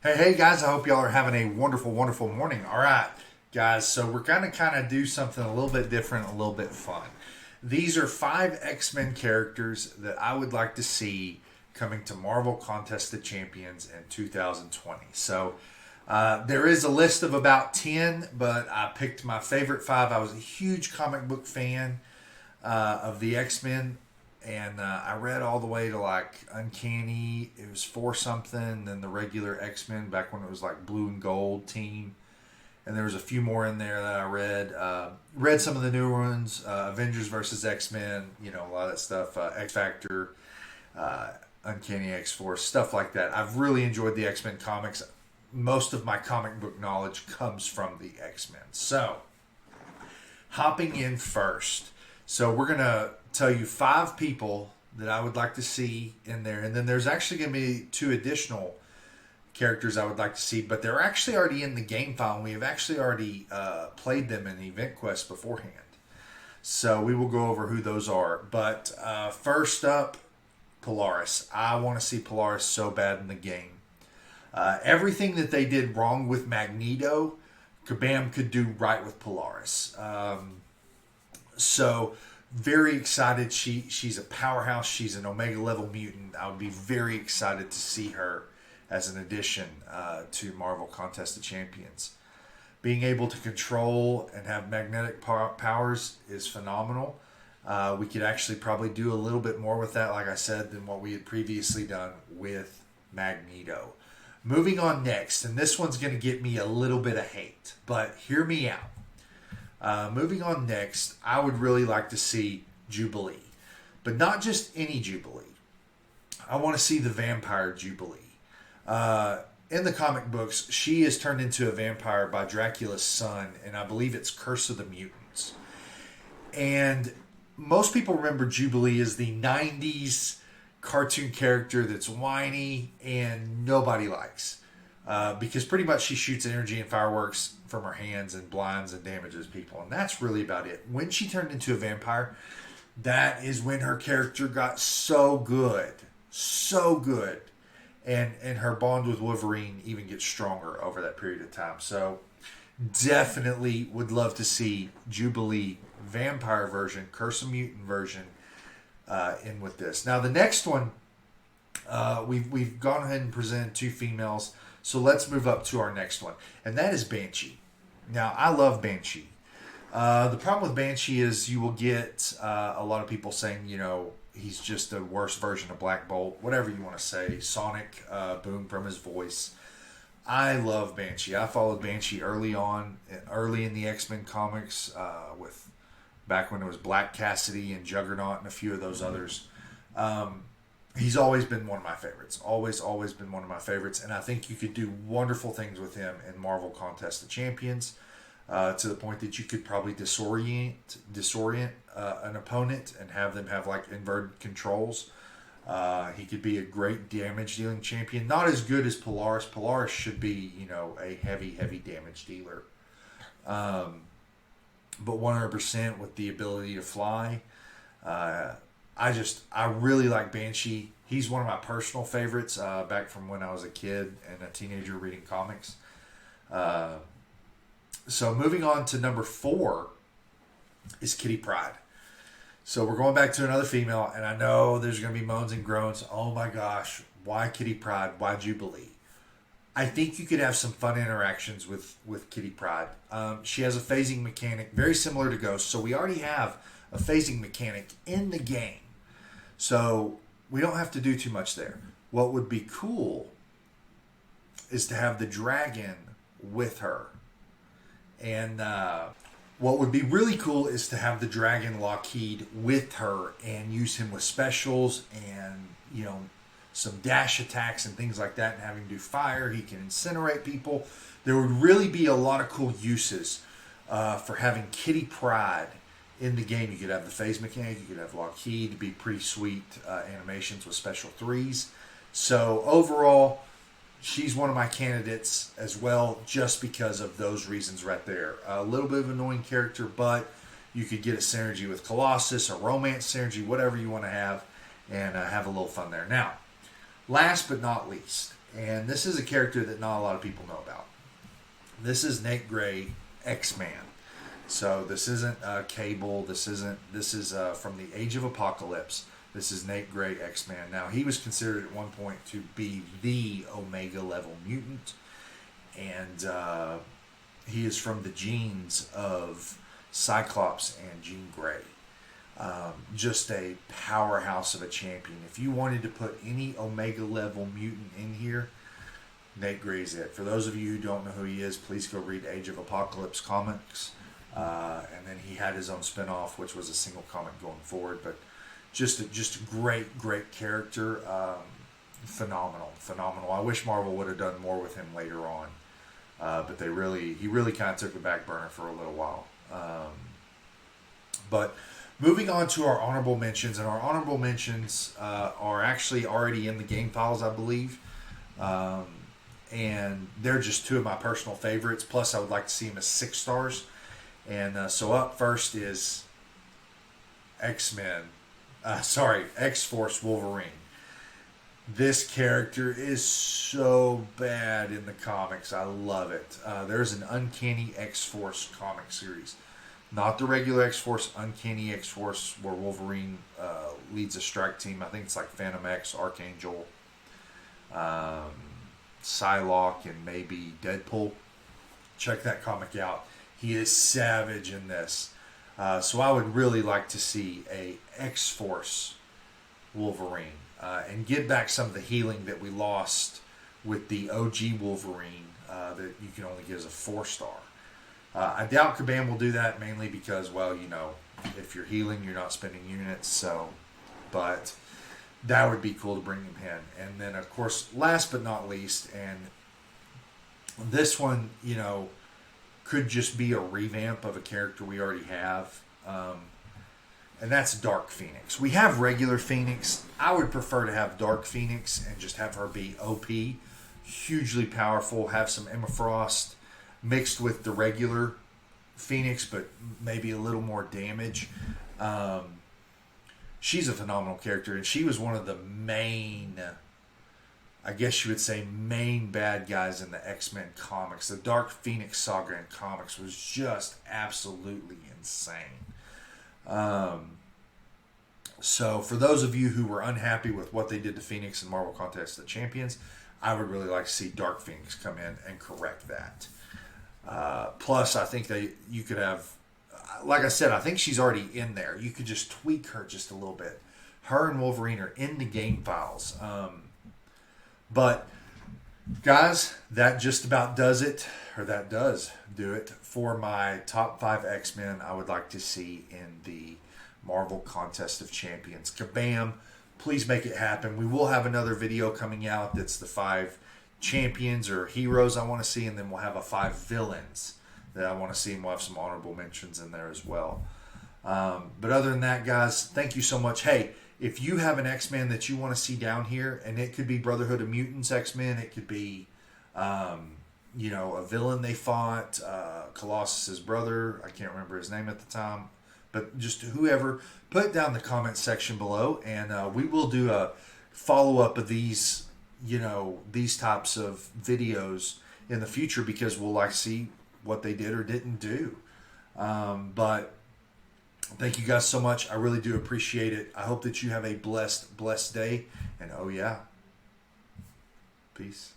Hey guys, I hope y'all are having a wonderful, wonderful morning. All right, guys, so we're going to kind of do something a little bit different, a little bit fun. These are 5 X-Men characters that I would like to see coming to Marvel Contest of Champions in 2020. So there is a list of about 10, but I picked my favorite 5. I was a huge comic book fan of the X-Men, and I read all the way to like Uncanny. It was for something. Then the regular X-Men back when it was like blue and gold team, and there was a few more in there that I read. Read some of the new ones, Avengers versus X-Men. You know, a lot of that stuff. X Factor, Uncanny XForce, stuff like that. I've really enjoyed the X-Men comics. Most of my comic book knowledge comes from the X-Men. So, hopping in first. So we're going to tell you 5 people that I would like to see in there. And then there's actually going to be 2 additional characters I would like to see, but they're actually already in the game file. And we have actually already played them in Event Quest beforehand. So we will go over who those are. But first up, Polaris. I want to see Polaris so bad in the game. Everything that they did wrong with Magneto, Kabam could do right with Polaris. So very excited. She's a powerhouse. She's an Omega level mutant. I would be very excited to see her as an addition to Marvel Contest of Champions. Being able to control and have magnetic powers is phenomenal. We could actually probably do a little bit more with that, like I said, than what we had previously done with Magneto. Moving on next, and this one's going to get me a little bit of hate, but hear me out. Moving on next, I would really like to see Jubilee, but not just any Jubilee. I want to see the vampire Jubilee. In the comic books, she is turned into a vampire by Dracula's son, and I believe it's Curse of the Mutants. And most people remember Jubilee as the 90s cartoon character that's whiny and nobody likes. Because pretty much she shoots energy and fireworks from her hands and blinds and damages people. And that's really about it. When she turned into a vampire, that is when her character got so good. So good. And her bond with Wolverine even gets stronger over that period of time. So definitely would love to see Jubilee vampire version, Curse of Mutant version in with this. Now the next one, we've gone ahead and presented 2 females. So let's move up to our next one, and that is Banshee. Now, I love Banshee. The problem with Banshee is you will get a lot of people saying, you know, he's just a worse version of Black Bolt, whatever you want to say, sonic boom from his voice. I love Banshee. I followed Banshee early in the X-Men comics with back when it was Black Cassidy and Juggernaut and a few of those others. He's always been one of my favorites. Always been one of my favorites. And I think you could do wonderful things with him in Marvel Contest of Champions to the point that you could probably disorient an opponent and have them have like inverted controls. He could be a great damage dealing champion. Not as good as Polaris. Polaris should be, you know, a heavy damage dealer. But 100% with the ability to fly. I really like Banshee. He's one of my personal favorites back from when I was a kid and a teenager reading comics. So moving on to number 4 is Kitty Pryde. So we're going back to another female, and I know there's going to be moans and groans. Oh my gosh, why Kitty Pryde? Why Jubilee? I think you could have some fun interactions with Kitty Pryde. She has a phasing mechanic very similar to Ghost, so we already have a phasing mechanic in the game. So we don't have to do too much there. What would be cool is to have the dragon with her. And what would be really cool is to have the dragon Lockheed with her and use him with specials and, you know, some dash attacks and things like that, and have him do fire. He can incinerate people. There would really be a lot of cool uses for having Kitty Pryde in the game. You could have the phase mechanic. You could have Lockheed. It'd be pretty sweet animations with special 3s. So overall, she's one of my candidates as well, just because of those reasons right there. A little bit of an annoying character, but you could get a synergy with Colossus, a romance synergy, whatever you want to have, and have a little fun there. Now, last but not least, And this is a character that not a lot of people know about. This is Nate Gray, X-Man. So this isn't Cable. This is from the Age of Apocalypse. This is Nate Gray, X-Man. Now, he was considered at one point to be the Omega level mutant. And he is from the genes of Cyclops and Jean Grey. Just a powerhouse of a champion. If you wanted to put any Omega level mutant in here, Nate Gray's it. For those of you who don't know who he is, please go read Age of Apocalypse comics. And then he had his own spinoff, which was a single comic going forward. But just a great character. Phenomenal. I wish Marvel would have done more with him later on. But he really kind of took the back burner for a little while. But moving on to our honorable mentions, and our honorable mentions are actually already in the game files, I believe. And they're just two of my personal favorites. Plus, I would like to see them as 6 stars. And so up first is X-Force Wolverine. This character is so bad in the comics. I love it. There's an Uncanny X-Force comic series. Not the regular X-Force, Uncanny X-Force, where Wolverine leads a strike team. I think it's like Phantom X, Archangel, Psylocke, and maybe Deadpool. Check that comic out. He is savage in this. So I would really like to see a X-Force Wolverine and get back some of the healing that we lost with the OG Wolverine that you can only get as a 4-star. I doubt Kabam will do that, mainly because, well, you know, if you're healing, you're not spending units. So, but that would be cool to bring him in. And then, of course, last but not least, and this one, you know, could just be a revamp of a character we already have. And that's Dark Phoenix. We have regular Phoenix. I would prefer to have Dark Phoenix and just have her be OP, hugely powerful, have some Emma Frost mixed with the regular Phoenix, but maybe a little more damage. She's a phenomenal character, and she was one of the main, I guess you would say, main bad guys in the X-Men comics. The Dark Phoenix saga in comics was just absolutely insane. So for those of you who were unhappy with what they did to Phoenix in Marvel Contest of Champions, I would really like to see Dark Phoenix come in and correct that. Plus, I think you could have, like I said, I think she's already in there. You could just tweak her just a little bit. Her and Wolverine are in the game files. But guys, that just about does it, or that does do it for my top 5 X-Men I would like to see in the Marvel Contest of Champions. Kabam! Please make it happen. We will have another video coming out that's the 5 champions or heroes I want to see, and then we'll have a 5 villains that I want to see, and we'll have some honorable mentions in there as well. But other than that, guys, thank you so much. Hey, if you have an X-Men that you want to see down here, and it could be Brotherhood of Mutants X-Men, it could be, you know, a villain they fought, Colossus's brother, I can't remember his name at the time, but just whoever, put it down in the comment section below, and we will do a follow-up of these, you know, these types of videos in the future, because we'll like to see what they did or didn't do. But thank you guys so much. I really do appreciate it. I hope that you have a blessed day. And oh yeah, peace.